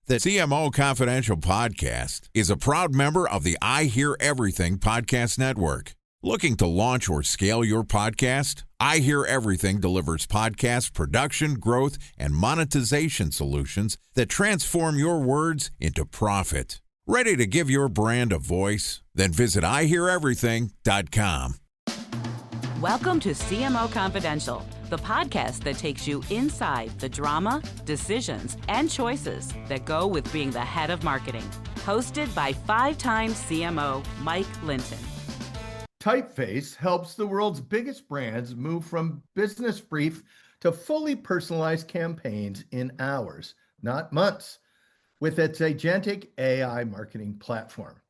The CMO Confidential podcast is a proud member of the I Hear Everything podcast network. Looking to launch or scale your podcast? I Hear Everything delivers podcast production, growth, and monetization solutions that transform your words into profit. Ready to give your brand a voice? Then visit iheareverything.com. Welcome to CMO Confidential, the podcast that takes you inside the drama, decisions, and choices that go with being the head of marketing. Hosted by five-time CMO Mike Linton. Typeface helps the world's biggest brands move from business brief to fully personalized campaigns in hours, not months, with its agentic AI marketing platform.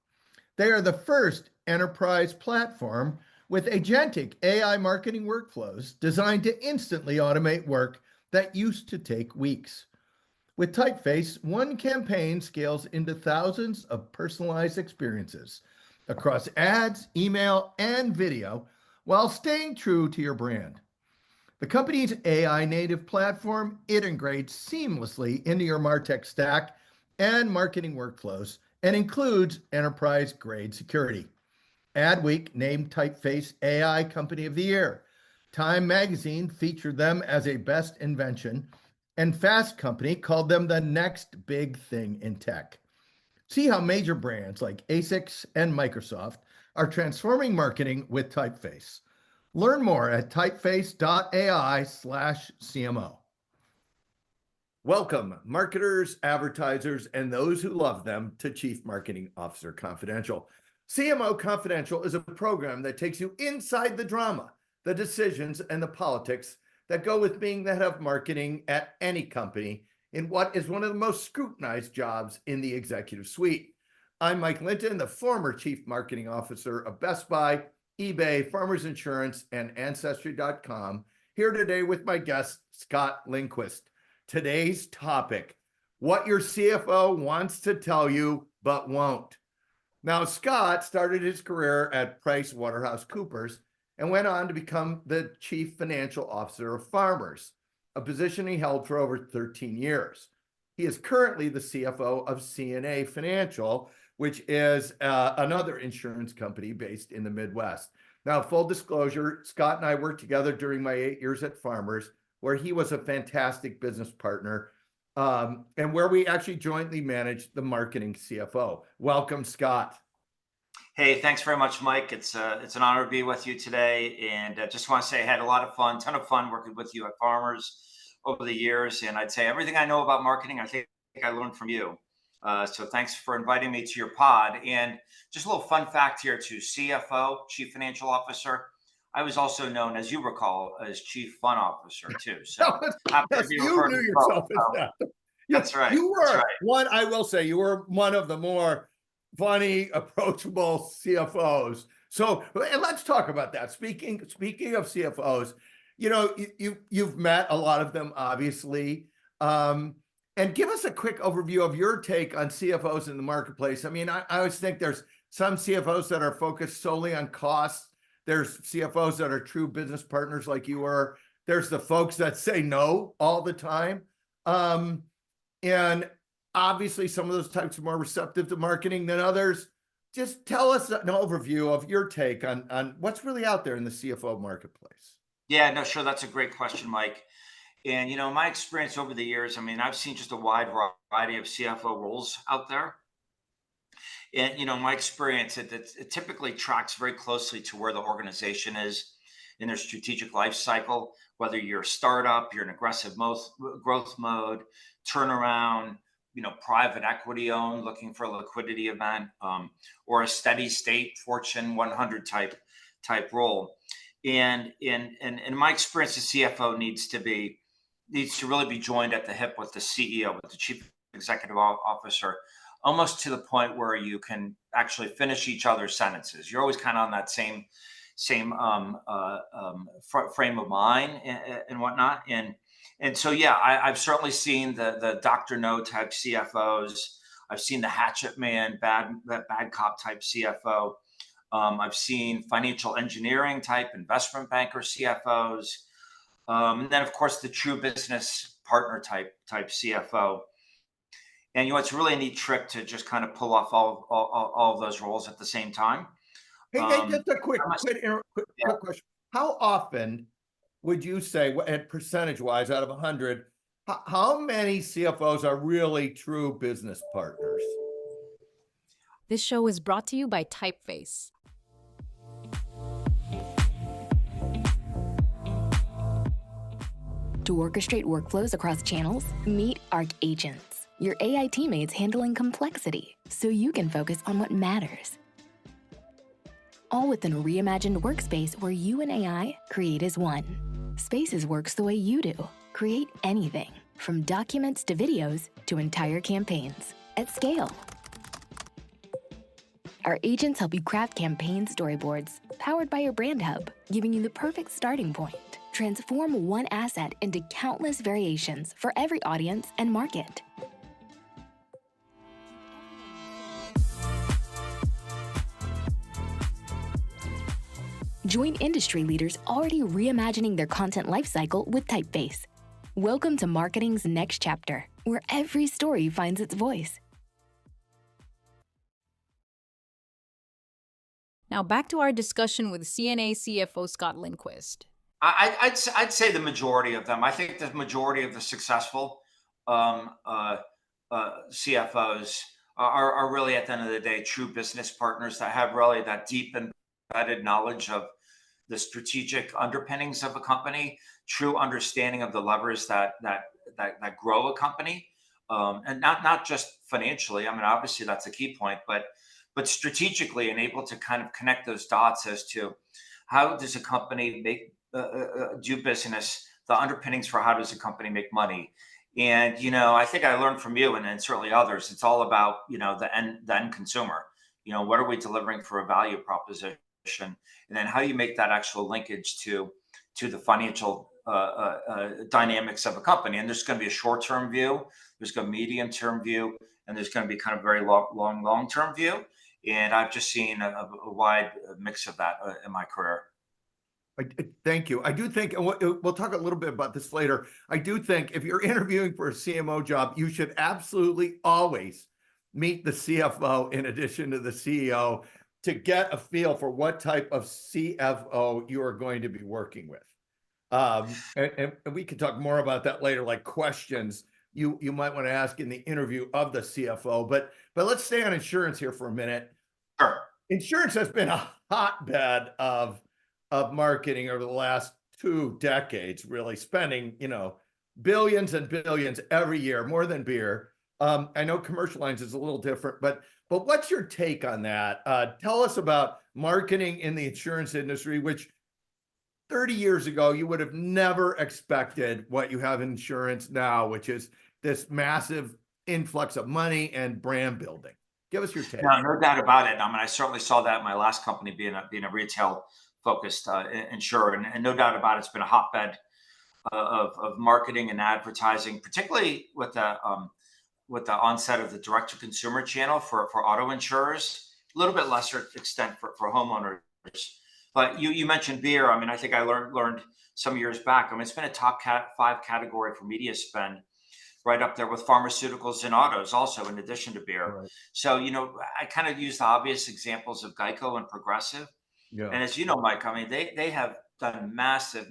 They are the first enterprise platform with agentic AI marketing workflows designed to instantly automate work that used to take weeks. With Typeface, one campaign scales into thousands of personalized experiences across ads, email, and video, while staying true to your brand. The company's AI native platform integrates seamlessly into your MarTech stack and marketing workflows and includes enterprise-grade security. Adweek named Typeface AI Company of the Year. Time Magazine featured them as a best invention, and Fast Company called them the next big thing in tech. See how major brands like ASICS and Microsoft are transforming marketing with Typeface. Learn more at typeface.ai/CMO. Welcome, marketers, advertisers, and those who love them to Chief Marketing Officer Confidential. CMO Confidential is a program that takes you inside the drama, the decisions, and the politics that go with being the head of marketing at any company in what is one of the most scrutinized jobs in the executive suite. I'm Mike Linton, the former Chief Marketing Officer of Best Buy, eBay, Farmers Insurance, and Ancestry.com, here today with my guest, Scott Lindquist. Today's topic, what your CFO wants to tell you but won't. Now, Scott started his career at PricewaterhouseCoopers and went on to become the Chief Financial Officer of Farmers, a position he held for over 13 years. He is currently the CFO of CNA Financial, which is another insurance company based in the Midwest. Now, full disclosure, Scott and I worked together during my 8 years at Farmers, where he was a fantastic business partner, and where we actually jointly managed the marketing CFO. Welcome, Scott. Hey, thanks very much, Mike. It's an honor to be with you today, and just want to say I had a lot of fun, ton of fun working with you at Farmers over the years, and I'd say everything I know about marketing, I think I learned from you. So thanks for inviting me to your pod. And just a little fun fact here too, CFO, Chief Financial Officer. I was also known, as you recall, as Chief Fun Officer too. So yes, you knew yourself as that. That's right. You were That's right. one, I will say, you were one of the more funny, approachable CFOs. So, and let's talk about that. Speaking of CFOs, you know, you've met a lot of them, obviously. And give us a quick overview of your take on CFOs in the marketplace. I mean, I always think there's some CFOs that are focused solely on costs. There's CFOs that are true business partners like you were. There's the folks that say no all the time. And obviously some of those types are more receptive to marketing than others. Just tell us an overview of your take on what's really out there in the CFO marketplace. Yeah, no, sure. That's a great question, Mike. And, you know, my experience over the years, I mean, I've seen just a wide variety of CFO roles out there. And, you know, my experience, it typically tracks very closely to where the organization is in their strategic life cycle, whether you're a startup, you're in aggressive growth mode, turnaround, you know, private equity owned, looking for a liquidity event, or a steady state Fortune 100 type role. And in my experience, the CFO needs to really be joined at the hip with the CEO, with the Chief Executive Officer, almost to the point where you can actually finish each other's sentences. You're always kind of on that same frame of mind and whatnot. And so, yeah, I've certainly seen the Dr. No type CFOs. I've seen the hatchet man, bad cop type CFO. I've seen financial engineering type investment banker CFOs. And then, of course, the true business partner type CFO. And it's really a neat trick to just kind of pull off all of those roles at the same time. Hey, just a quick Yeah. question. How often would you say, and percentage-wise, out of 100, how many CFOs are really true business partners? This show is brought to you by Typeface. To orchestrate workflows across channels, meet Arc Agents, your AI teammates handling complexity so you can focus on what matters. All within a reimagined workspace where you and AI create as one. Spaces works the way you do. Create anything, from documents to videos to entire campaigns, at scale. Our agents help you craft campaign storyboards, powered by your Brand Hub, giving you the perfect starting point. Transform one asset into countless variations for every audience and market. Join industry leaders already reimagining their content lifecycle with Typeface. Welcome to marketing's next chapter, where every story finds its voice. Now back to our discussion with CNA CFO Scott Lindquist. I'd say the majority of them. I think the majority of the successful CFOs are really, at the end of the day, true business partners that have really that deep embedded knowledge of the strategic underpinnings of a company, true understanding of the levers that grow a company, and not just financially. I mean, obviously that's a key point, but strategically, and able to kind of connect those dots as to how does a company do business, the underpinnings for how does a company make money. And I think I learned from you and certainly others, it's all about the end consumer. What are we delivering for a value proposition, and then how do you make that actual linkage to the financial dynamics of a company. And there's going to be a short-term view, there's going to be a medium-term view, and there's going to be kind of very long-term view. And I've just seen a wide mix of that in my career. Thank you. I do think, and we'll talk a little bit about this later, I do think if you're interviewing for a CMO job, you should absolutely always meet the CFO in addition to the CEO to get a feel for what type of CFO you are going to be working with. And we can talk more about that later, like questions you might want to ask in the interview of the CFO. But let's stay on insurance here for a minute. Sure. Insurance has been a hotbed of marketing over the last 2 decades, really spending, billions and billions every year, more than beer. I know commercial lines is a little different, but what's your take on that? Tell us about marketing in the insurance industry, which 30 years ago, you would have never expected what you have in insurance now, which is this massive influx of money and brand building. Give us your take. No doubt about it. I mean, I certainly saw that in my last company, being a retail focused insurer, and no doubt about it, it's been a hotbed of marketing and advertising, particularly with the onset of the direct to consumer channel for auto insurers, a little bit lesser extent for homeowners. But you mentioned beer. I mean, I think I learned some years back. I mean, it's been a top 5 category for media spend, right up there with pharmaceuticals and autos, also in addition to beer. Right. So I kind of use the obvious examples of Geico and Progressive. Yeah. And as you know, Mike, I mean, they have done massive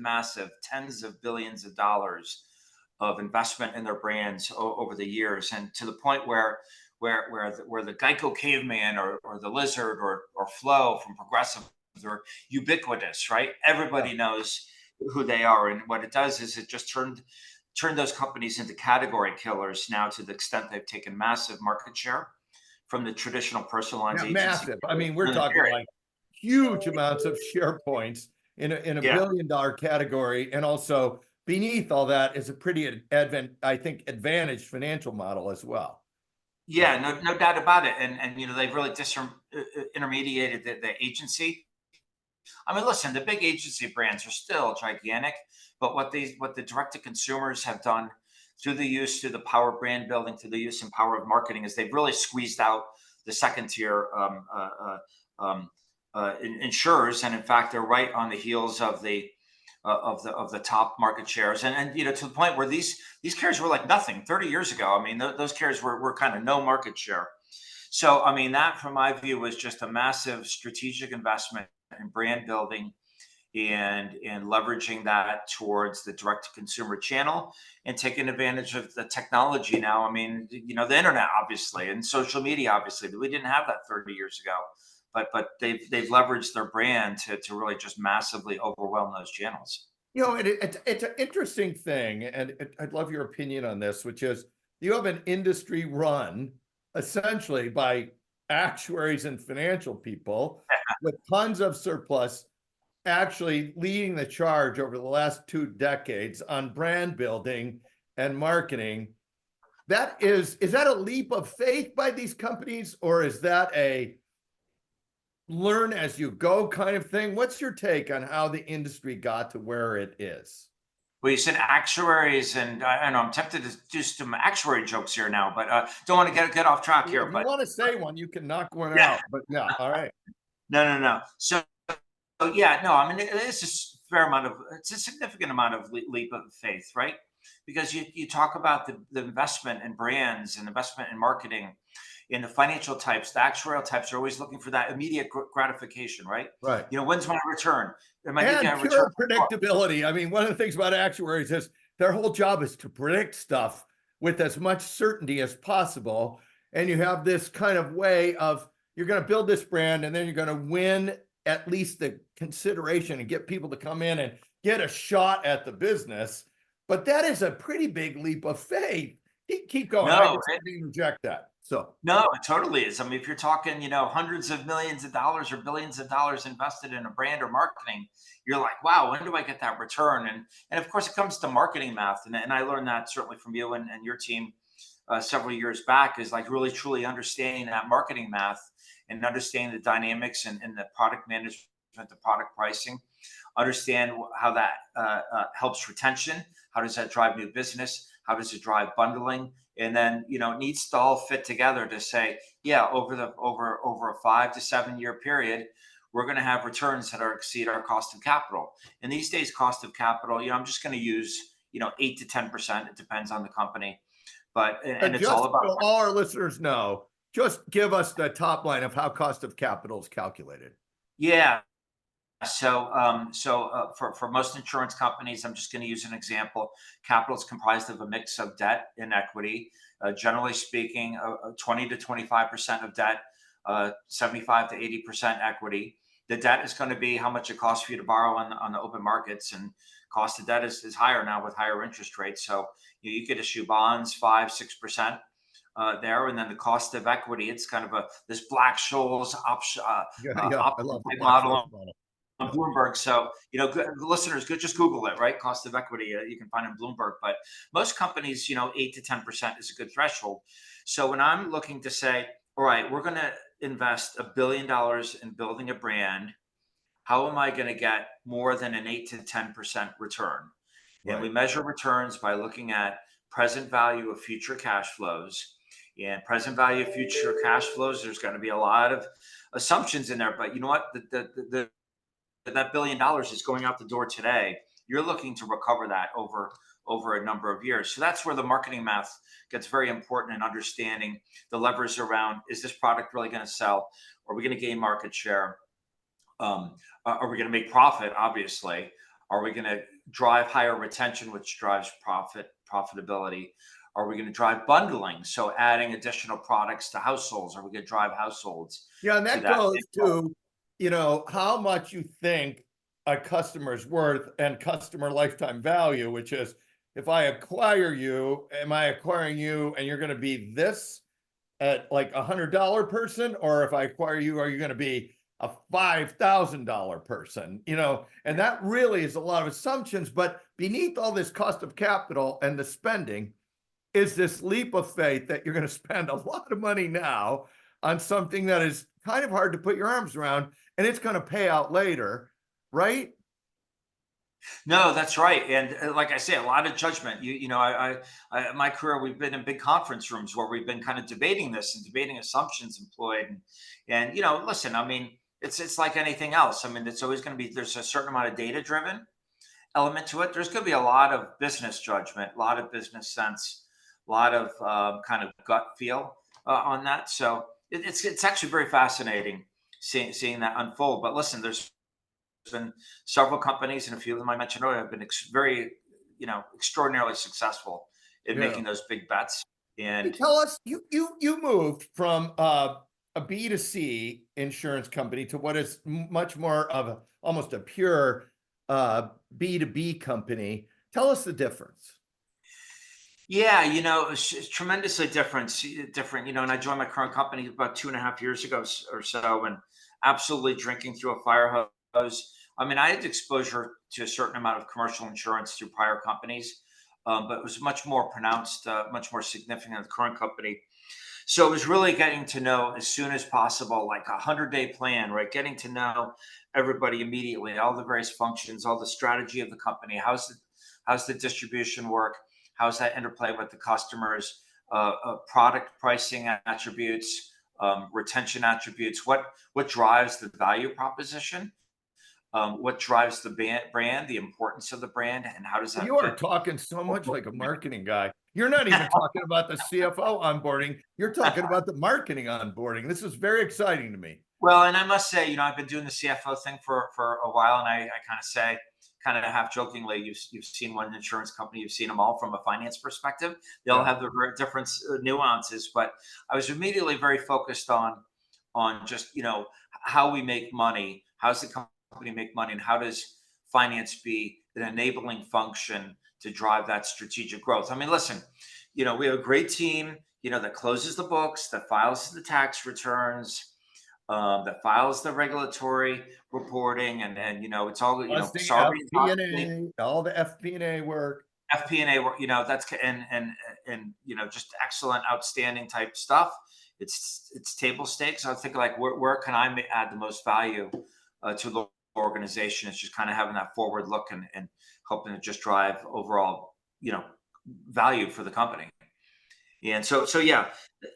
tens of billions of dollars of investment in their brands over the years, and to the point where the Geico caveman or the lizard or Flo from Progressive, they're ubiquitous, right? Everybody knows who they are, and what it does is it just turned those companies into category killers now, to the extent they've taken massive market share from the traditional personal lines agency. Massive. I mean, we're talking like huge amounts of share points in a $1 billion category, and also beneath all that is a pretty advantaged financial model as well. Yeah, no doubt about it. And they've really intermediated the agency. I mean, listen, the big agency brands are still gigantic, but what the direct to consumers have done through the power of brand building, through the use and power of marketing, is they've really squeezed out the second tier insurers. And in fact, they're right on the heels of the of the top market shares, and to the point where these carriers were like nothing 30 years ago. I mean, those carriers were kind of no market share. So I mean, that from my view was just a massive strategic investment in brand building and leveraging that towards the direct to consumer channel and taking advantage of the technology now. I mean, the internet obviously and social media obviously, but we didn't have that 30 years ago. But they've leveraged their brand to really just massively overwhelm those channels. It's an interesting thing, and I'd love your opinion on this, which is you have an industry run essentially by actuaries and financial people with tons of surplus, actually leading the charge over the last 2 decades on brand building and marketing. Is that a leap of faith by these companies, or is that a learn as you go kind of thing? What's your take on how the industry got to where it is? Well, you said actuaries, and I know I'm tempted to do some actuary jokes here now, but don't want to get off track here. If But you want to say one, you can knock one yeah, out. But yeah, all right. no. So yeah, no. I mean, it's it's a significant amount of leap of faith, right? Because you talk about the investment in brands and investment in marketing. In the financial types, the actuarial types are always looking for that immediate gratification, right? Right. When's my return? Am I And getting a pure return? predictability. I mean, one of the things about actuaries is their whole job is to predict stuff with as much certainty as possible. And you have this kind of way of you're going to build this brand and then you're going to win at least the consideration and get people to come in and get a shot at the business. But that is a pretty big leap of faith. Keep going. I No, just didn't reject that. So no, it totally is. I mean, if you're talking, hundreds of millions of dollars or billions of dollars invested in a brand or marketing, you're like, wow, when do I get that return? And of course, it comes to marketing math, and I learned that certainly from you and your team several years back, is like really truly understanding that marketing math and understanding the dynamics and the product management, the product pricing, understand how that helps retention. How does that drive new business? How does it drive bundling? And then, it needs to all fit together to say, yeah, over a 5 to 7 year period, we're going to have returns that exceed our cost of capital. And these days, cost of capital, I'm just going to use, 8 to 10%. It depends on the company, but and it's all about. So all our listeners know, just give us the top line of how cost of capital is calculated. Yeah. So, for most insurance companies, I'm just going to use an example. Capital is comprised of a mix of debt and equity. Generally speaking, 20 to 25% of debt, 75 to 80% equity. The debt is going to be how much it costs for you to borrow on the open markets, and cost of debt is higher now with higher interest rates. So you could issue bonds 5-6%. There, and then the cost of equity, it's kind of this Black-Scholes option I love the model on Bloomberg. So, listeners, just Google it, right? Cost of equity, you can find in Bloomberg. But most companies, 8 to 10% is a good threshold. So when I'm looking to say, all right, we're going to invest $1 billion in building a brand, how am I going to get more than an 8 to 10% return? Right. And we measure returns by looking at present value of future cash flows. And present value of future cash flows, there's going to be a lot of assumptions in there. But you know what? That $1 billion is going out the door today. You're looking to recover that over a number of years. So that's where the marketing math gets very important in understanding the levers around, is this product really going to sell? Are we going to gain market share? Are we going to make profit? Obviously. Are we going to drive higher retention, which drives profitability? Are we going to drive bundling? So adding additional products to households. Are we going to drive households? Yeah, and that goes to how much you think a customer's worth and customer lifetime value, which is, if I acquire you, am I acquiring you and you're going to be this at like $100 person? Or if I acquire you, are you going to be a $5,000 person? And that really is a lot of assumptions. But beneath all this cost of capital and the spending is this leap of faith that you're going to spend a lot of money now on something that is kind of hard to put your arms around, and it's going to pay out later, right? No, that's right. And like I say, a lot of judgment. I my career, we've been in big conference rooms where we've been kind of debating this and debating assumptions employed. And listen, I mean, it's like anything else. I mean, it's always going to be, there's a certain amount of data driven. element to it. There's going to be a lot of business judgment, a lot of business sense, a lot of kind of gut feel on that. So it's actually very fascinating seeing that unfold. But listen, there's been several companies, and a few of them I mentioned earlier have been very, extraordinarily successful in Yeah. making those big bets. Hey, And tell us, you moved from a B2C insurance company to what is much more of almost a pure B2B company. Tell us the difference. yeah, it's tremendously different, and I joined my current company about 2.5 years ago or so, and absolutely drinking through a fire hose. I mean, I had exposure to a certain amount of commercial insurance through prior companies, but it was much more pronounced, much more significant in the current company. So it was really getting to know as soon as possible, like 100-day plan, right? Getting to know everybody immediately, all the various functions, all the strategy of the company. How's the distribution work? How's that interplay with the customers? Product pricing attributes, retention attributes. What drives the value proposition? What drives the brand, the importance of the brand, and how does that You are fit? talking so much like a marketing guy. You're not even talking about the CFO onboarding. You're talking about the marketing onboarding. This is very exciting to me. Well, and I must say, I've been doing the CFO thing for a while, and I kind of say, kind of half jokingly, you've seen one insurance company, you've seen them all from a finance perspective. They all Yeah. have their very different nuances, but I was immediately very focused on just how we make money, how's the company make money, and how does finance be an enabling function to drive that strategic growth. I mean, listen, we have a great team, that closes the books, that files the tax returns, that files the regulatory reporting, and it's all Plus the Sarbanes-Oxley, FP&A, all the FP&A work. FP&A work, that's and just excellent, outstanding type stuff. It's table stakes. I think like where can I add the most value to the organization? It's just kind of having that forward look and helping to just drive overall value for the company. And so yeah,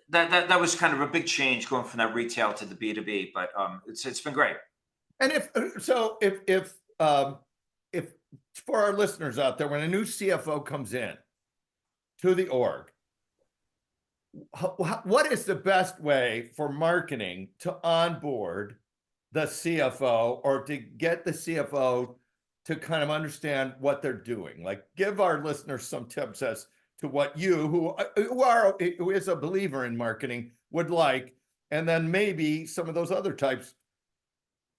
that was kind of a big change going from that retail to the B2B, but it's been great. And if for our listeners out there, when a new CFO comes in to the org, what is the best way for marketing to onboard the CFO or to get the CFO to kind of understand what they're doing? Like, give our listeners some tips as to what you, who is a believer in marketing, would like, and then maybe some of those other types.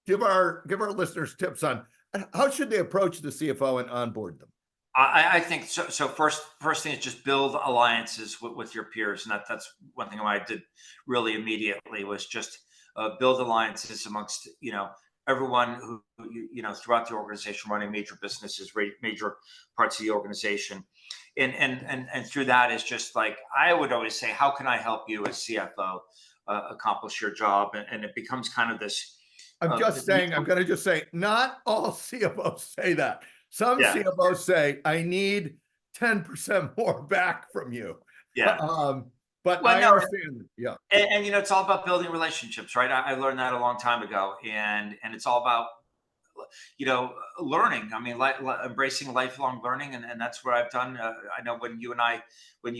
Give our listeners tips on how should they approach the CFO and onboard them. I think so. So first thing is just build alliances with your peers, and that's one thing I did really immediately was just build alliances amongst everyone who throughout the organization running major businesses, major parts of the organization, and through that is just like I would always say, how can I help you as CFO accomplish your job, and it becomes kind of this. I'm going to just say, not all CFOs say that. Some CFOs say, I need 10% more back from you. Yeah. But I understand. Yeah. And it's all about building relationships, right? I learned that a long time ago, and it's all about learning. I mean, embracing lifelong learning, and that's what I've done. I know when I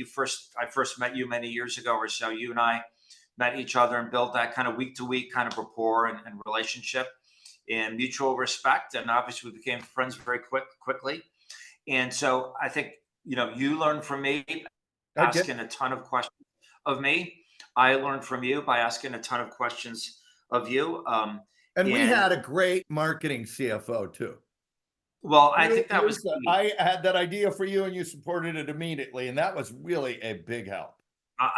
first met you many years ago or so, you and I met each other and built that kind of week to week kind of rapport and relationship and mutual respect. And obviously we became friends very quickly. And so I think, you learned from me asking a ton of questions of me. I learned from you by asking a ton of questions of you. And we had a great marketing CFO too. Well, I think that was, I had that idea for you and you supported it immediately. And that was really a big help.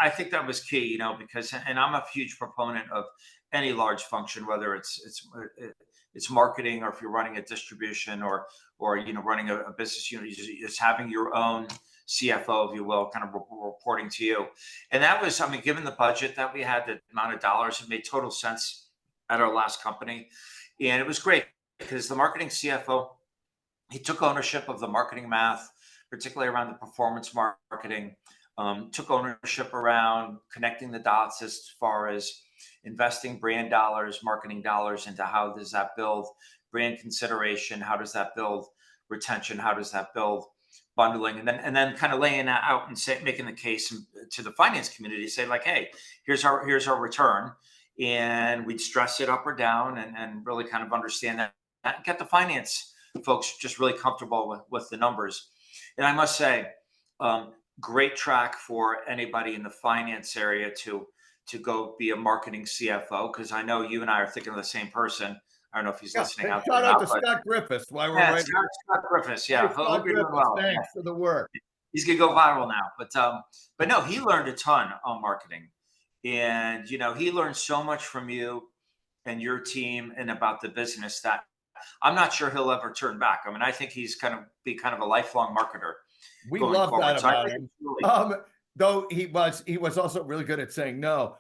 I think that was key, because, and I'm a huge proponent of any large function, whether it's marketing, or if you're running a distribution or running a business unit, just having your own CFO, if you will, kind of reporting to you. And that was, given the budget that we had, the amount of dollars, it made total sense at our last company. And it was great because the marketing CFO, he took ownership of the marketing math, particularly around the performance marketing. Took ownership around connecting the dots as far as investing brand dollars, marketing dollars into how does that build brand consideration? How does that build retention? How does that build bundling? And then kind of laying that out and making the case to the finance community, say like, hey, here's our return. And we'd stress it up or down and really kind of understand that, get the finance folks just really comfortable with the numbers. And I must say, great track for anybody in the finance area to go be a marketing CFO, because I know you and I are thinking of the same person. I don't know if he's listening out there. Shout out to Scott Griffiths while we're right. Scott Griffiths, yeah. Hey, Scott Griffiths, well. thanks for the work. He's gonna go viral now, but no, he learned a ton on marketing, and he learned so much from you and your team and about the business that I'm not sure he'll ever turn back. I mean, I think he's be kind of a lifelong marketer. We love that about him. Really, though he was also really good at saying no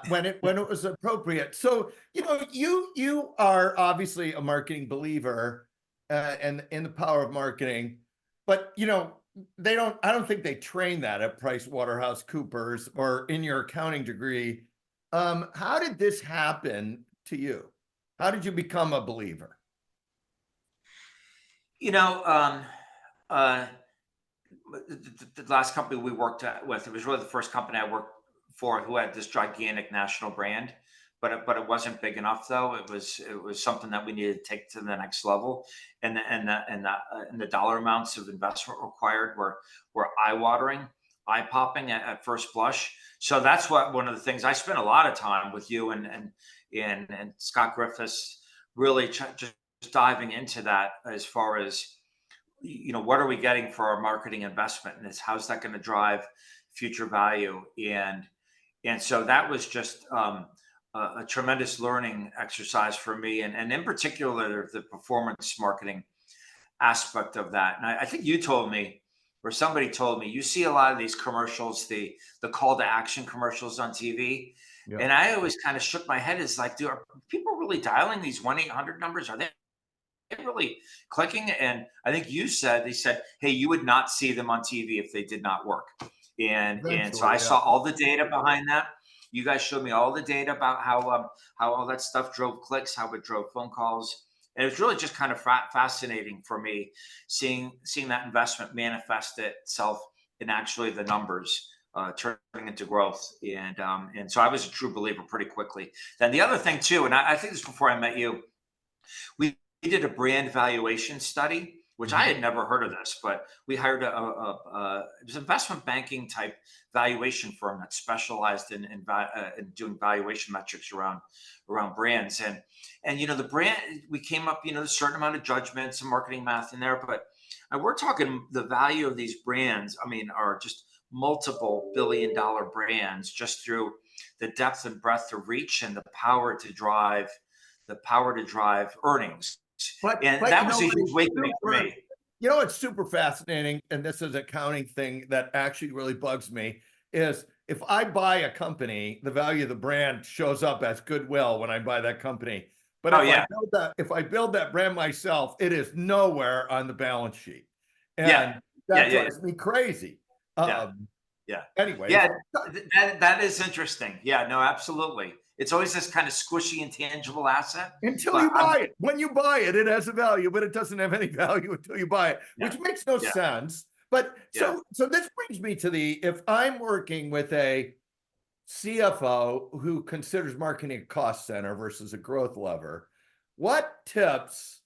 when it was appropriate. So you are obviously a marketing believer and in the power of marketing, but I don't think they train that at PricewaterhouseCoopers or in your accounting degree. How did this happen to you? How did you become a believer? The last company we worked with, it was really the first company I worked for who had this gigantic national brand, but it wasn't big enough though. It was something that we needed to take to the next level, and the dollar amounts of investment required were eye-watering, eye-popping at first blush. So that's one of the things I spent a lot of time with you and Scott Griffiths, really just diving into that as far as what are we getting for our marketing investment, and how's that going to drive future value, and so that was just a tremendous learning exercise for me, and in particular the performance marketing aspect of that. And I think you told me, or somebody told me, you see a lot of these commercials, the call to action commercials on TV. Yeah. And I always kind of shook my head. It's like, are people really dialing these 1-800 numbers? Are they really clicking? And I think they said, hey, you would not see them on TV if they did not work. And so I saw all the data behind that. You guys showed me all the data about how all that stuff drove clicks, how it drove phone calls. And it was really just kind of fascinating for me seeing that investment manifest itself in actually the numbers turning into growth. And so I was a true believer pretty quickly. Then the other thing too, and I think this before I met you, we did a brand valuation study, which I had never heard of this, but we hired it was an investment banking type valuation firm that specialized in doing valuation metrics around brands. And the brand, we came up, a certain amount of judgment, some marketing math in there, but we're talking the value of these brands, are just multiple billion-dollar brands just through the depth and breadth of reach and the power to drive earnings. But that was a huge awakening for me. It's super fascinating, and this is an accounting thing that actually really bugs me, is if I buy a company, the value of the brand shows up as goodwill when I buy that company. But if I build that brand myself, it is nowhere on the balance sheet. And that drives me crazy. Anyway. Yeah, that is interesting. Yeah, no, absolutely. It's always this kind of squishy, intangible asset. Until you buy it. When you buy it, it has a value, but it doesn't have any value until you buy it, which makes no sense. But so this brings me to if I'm working with a CFO who considers marketing a cost center versus a growth lever, what tips,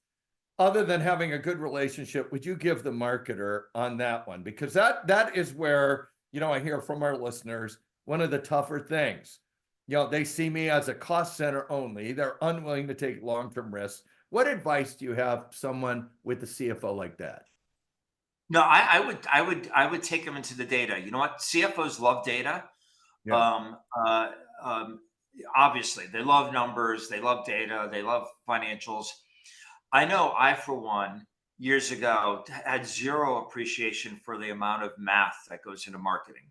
other than having a good relationship, would you give the marketer on that one? Because that is where, I hear from our listeners, one of the tougher things. They see me as a cost center only. They're unwilling to take long-term risks. What advice do you have someone with a CFO like that? No, I would take them into the data. You know what? CFOs love data. Yeah. Obviously, they love numbers. They love data. They love financials. I know I, for one, years ago, had zero appreciation for the amount of math that goes into marketing.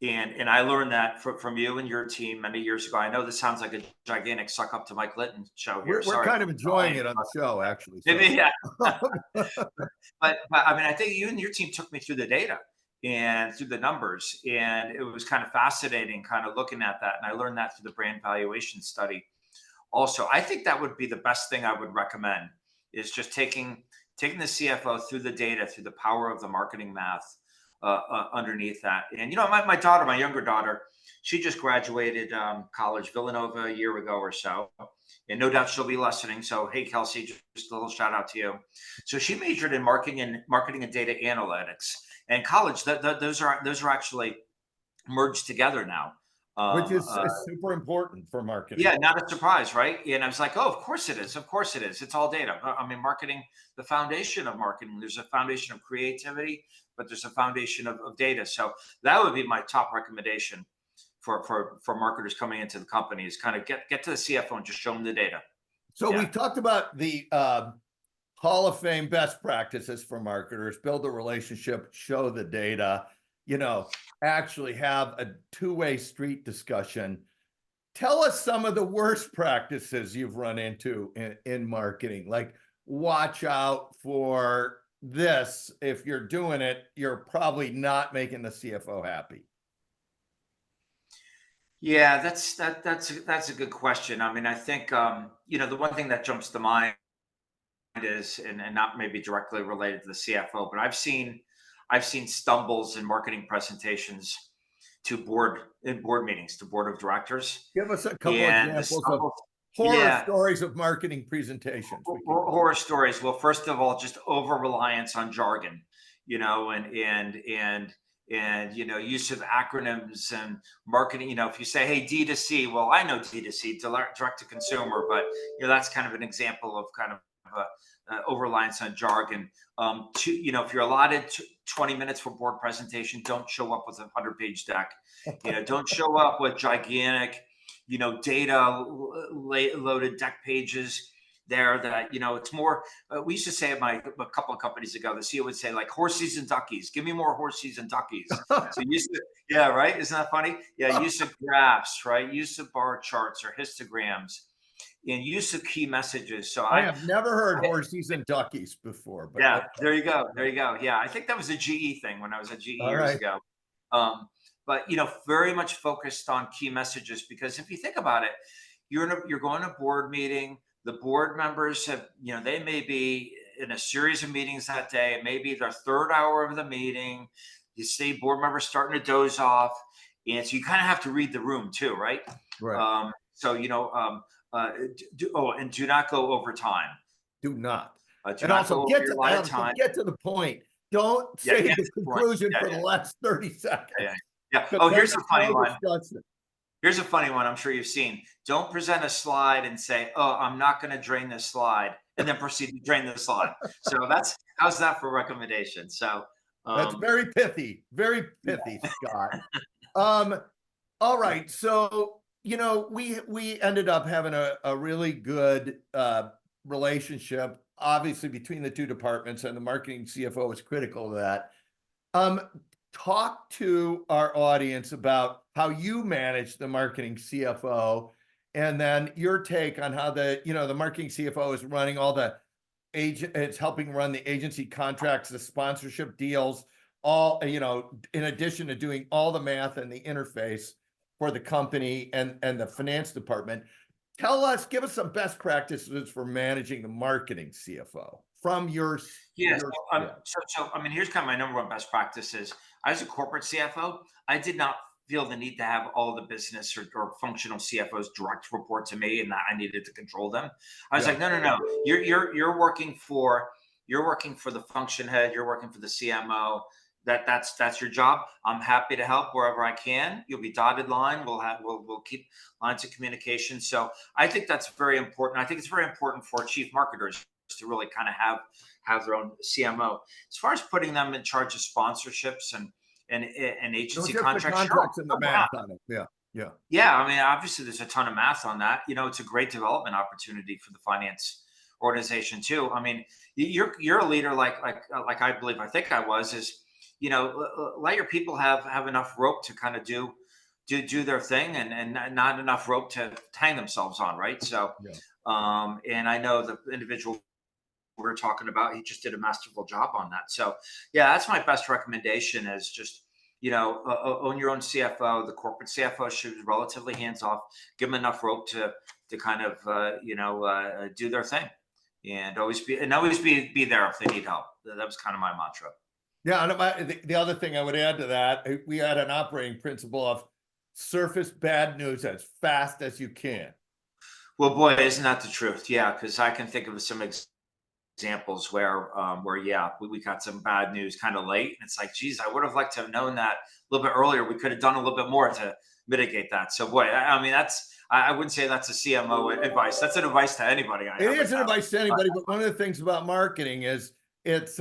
And I learned that from you and your team many years ago. I know this sounds like a gigantic suck up to Mike Linton show here. We're kind of enjoying it on the show, actually. So. Yeah. but I think you and your team took me through the data and through the numbers, and it was kind of fascinating kind of looking at that. And I learned that through the brand valuation study. Also, I think that would be the best thing I would recommend, is just taking taking the CFO through the data, through the power of the marketing math underneath that. And, my daughter, my younger daughter, she just graduated college, Villanova, a year ago or so. And no doubt she'll be listening. So, hey, Kelsey, just a little shout out to you. So she majored in marketing and data analytics. And college, those are actually merged together now. Which is super important for marketing. Yeah, not a surprise, right? And I was like, oh, of course it is. Of course it is. It's all data. I mean, marketing, the foundation of marketing, there's a foundation of creativity, but there's a foundation of data. So that would be my top recommendation for marketers coming into the company is kind of get to the CFO and just show them the data. So we've talked about the Hall of Fame best practices for marketers, build a relationship, show the data, actually have a two-way street discussion. Tell us some of the worst practices you've run into in marketing. Like, watch out for this. If you're doing it, you're probably not making the CFO happy. Yeah, that's a good question. I mean, I think the one thing that jumps to mind is, and not maybe directly related to the CFO, but I've seen stumbles in marketing presentations to board meetings, to board of directors. Give us a couple examples of horror stories of marketing presentations. Horror stories. Well, first of all, just over reliance on jargon, and use of acronyms and marketing. If you say, hey, D2C, well, I know D2C, direct to consumer, but that's kind of an example of kind of over reliance on jargon. If you're allotted 20 minutes for board presentation, don't show up with a 100-page deck. Don't show up with gigantic, data loaded deck pages there that, it's more, we used to say at a couple of companies ago, the CEO would say, like, horses and duckies, give me more horses and duckies. So yeah, right. Isn't that funny? Yeah. Use of graphs, right? Use of bar charts or histograms. And use of key messages. So I have never heard horses and duckies before. But yeah, there you go. Yeah, I think that was a GE thing when I was at GE years ago. But very much focused on key messages, because if you think about it, you're going to a board meeting. The board members have, they may be in a series of meetings that day. It may be their third hour of the meeting. You see board members starting to doze off, and so you kind of have to read the room too, right? Right. And do not go over time. Do not. And also get to the point. Don't say the conclusion for the last 30 seconds. Yeah. Oh, here's a funny one. Here's a funny one I'm sure you've seen. Don't present a slide and say, oh, I'm not going to drain this slide, and then proceed to drain the slide. So how's that for recommendation? So that's very pithy, Scott. All right. So, we ended up having a really good relationship, obviously, between the two departments, and the marketing CFO is critical to that. Talk to our audience about how you manage the marketing CFO, and then your take on how the marketing CFO is running all the it's helping run the agency contracts, the sponsorship deals, all, in addition to doing all the math and the interface for the company and the finance department. Give us some best practices for managing the marketing CFO from your. Yes. So here's kind of my number one best practices. I was a corporate CFO. I did not feel the need to have all the business or functional CFOs direct report to me, and that I needed to control them. I was like, no. You're working for the function head. You're working for the CMO. That's your job. I'm happy to help wherever I can. You'll be dotted line. We'll keep lines of communication. So I think that's very important. I think it's very important for chief marketers to really kind of have their own CMO. As far as putting them in charge of sponsorships and agency contracts, and the math on it. Yeah. I mean, obviously there's a ton of math on that. It's a great development opportunity for the finance organization too. I mean, you're a leader like I think I was, is, let your people have enough rope to kind of do their thing, and not enough rope to hang themselves on, right? So, and I know the individual we're talking about, he just did a masterful job on that. So, yeah, that's my best recommendation, is just, own your own CFO. The corporate CFO should be relatively hands off. Give them enough rope to kind of, do their thing. and always be there if they need help. That was kind of my mantra. Yeah, and the other thing I would add to that, we had an operating principle of surface bad news as fast as you can. Well, boy, isn't that the truth? Yeah, because I can think of some examples where yeah, we got some bad news kind of late, and it's like, geez, I would have liked to have known that a little bit earlier. We could have done a little bit more to mitigate that. So, boy, I mean, I wouldn't say that's a CMO advice. That's an advice to anybody. It is an advice to anybody, but one of the things about marketing is it's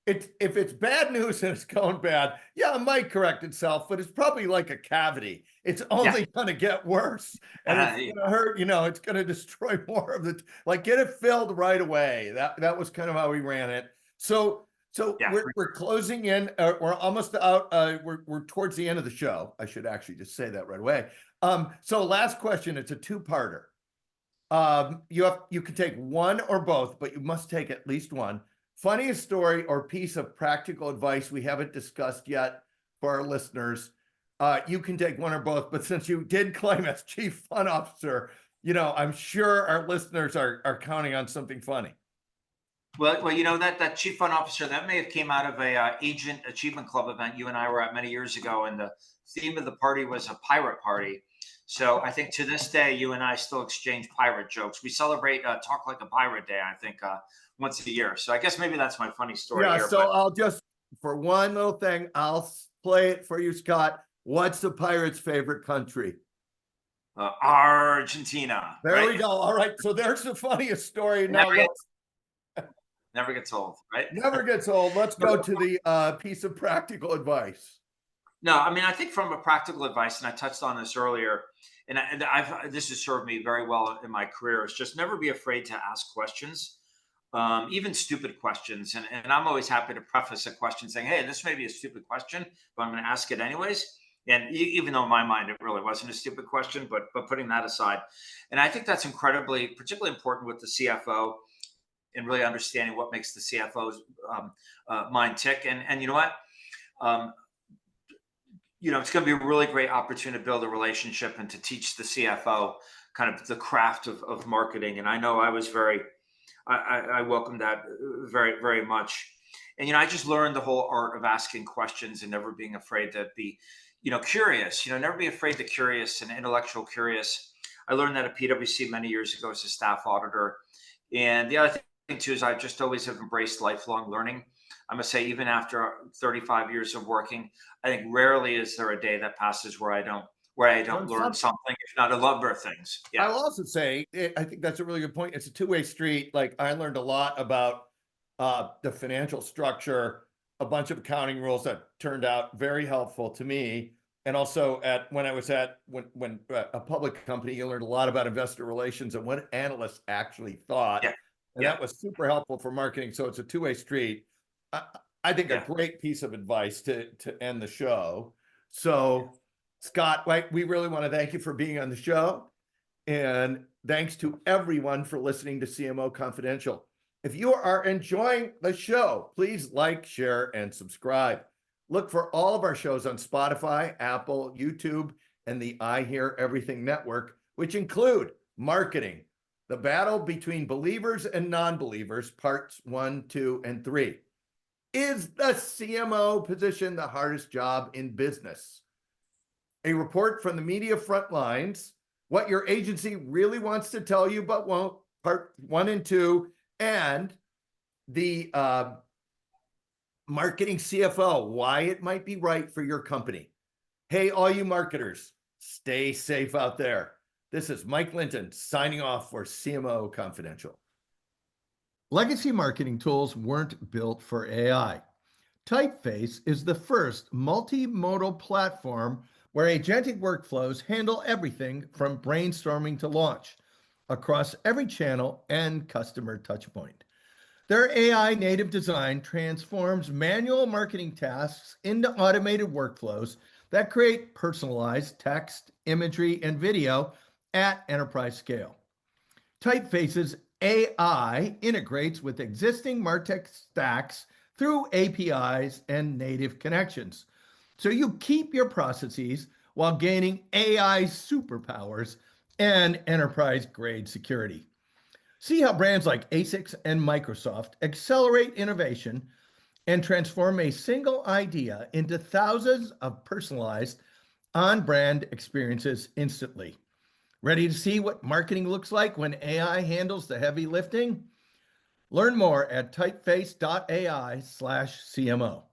if it's bad news and it's going bad, yeah, it might correct itself, but it's probably like a cavity. It's only going to get worse, and it's going to hurt. It's going to destroy more of the. Like, get it filled right away. That was kind of how we ran it. So we're closing in. We're almost out. We're towards the end of the show. I should actually just say that right away. So last question. It's a two-parter. You can take one or both, but you must take at least one. Funniest story or piece of practical advice we haven't discussed yet for our listeners. You can take one or both, but since you did claim as chief fun officer, I'm sure our listeners are counting on something funny. Well, that chief fun officer, that may have came out of a agent achievement club event you and I were at many years ago, and the theme of the party was a pirate party. So I think to this day, you and I still exchange pirate jokes. We celebrate Talk Like a Pirate Day, I think, once a year. So I guess maybe that's my funny story. Yeah, here, so I'll just, for one little thing, I'll play it for you, Scott. What's the pirate's favorite country? Argentina. There we go. All right, so there's the funniest story. Now never gets old, right? Never gets old. Let's go to the piece of practical advice. No, I mean, I think from a practical advice, and I touched on this earlier, and this has served me very well in my career, is just never be afraid to ask questions, even stupid questions. And I'm always happy to preface a question saying, hey, this may be a stupid question, but I'm going to ask it anyways. And even though in my mind, it really wasn't a stupid question, but putting that aside. And I think that's particularly important with the CFO, and really understanding what makes the CFO's mind tick. And you know what? It's going to be a really great opportunity to build a relationship and to teach the CFO kind of the craft of marketing. And I know I was I welcomed that very, very much. And, I just learned the whole art of asking questions and never being afraid to be, curious, never be afraid to curious and intellectual curious. I learned that at PwC many years ago as a staff auditor. And the other thing too, is I just always have embraced lifelong learning. I must say, even after 35 years of working, I think rarely is there a day that passes where I don't learn something, if not a number of things. Yeah. I'll also say, I think that's a really good point. It's a two-way street. Like, I learned a lot about the financial structure, a bunch of accounting rules that turned out very helpful to me. And also when I was at a public company, you learned a lot about investor relations and what analysts actually thought. Yeah. And that was super helpful for marketing. So it's a two-way street. I think a great piece of advice to end the show. So Scott, we really want to thank you for being on the show. And thanks to everyone for listening to CMO Confidential. If you are enjoying the show, please like, share, and subscribe. Look for all of our shows on Spotify, Apple, YouTube, and the I Hear Everything Network, which include Marketing, the Battle Between Believers and Non-Believers, Parts 1, 2, and 3. Is the CMO position the hardest job in business? A report from the media front lines, what your agency really wants to tell you but won't, Part 1 and 2, and the Marketing CFO, why it might be right for your company. Hey, all you marketers, stay safe out there. This is Mike Linton signing off for CMO Confidential. Legacy marketing tools weren't built for AI. Typeface is the first multimodal platform where agentic workflows handle everything from brainstorming to launch across every channel and customer touchpoint. Their AI native design transforms manual marketing tasks into automated workflows that create personalized text, imagery, and video at enterprise scale. Typeface's AI integrates with existing MarTech stacks through APIs and native connections. So you keep your processes while gaining AI superpowers and enterprise-grade security. See how brands like ASICS and Microsoft accelerate innovation and transform a single idea into thousands of personalized on-brand experiences instantly. Ready to see what marketing looks like when AI handles the heavy lifting? Learn more at typeface.ai/CMO.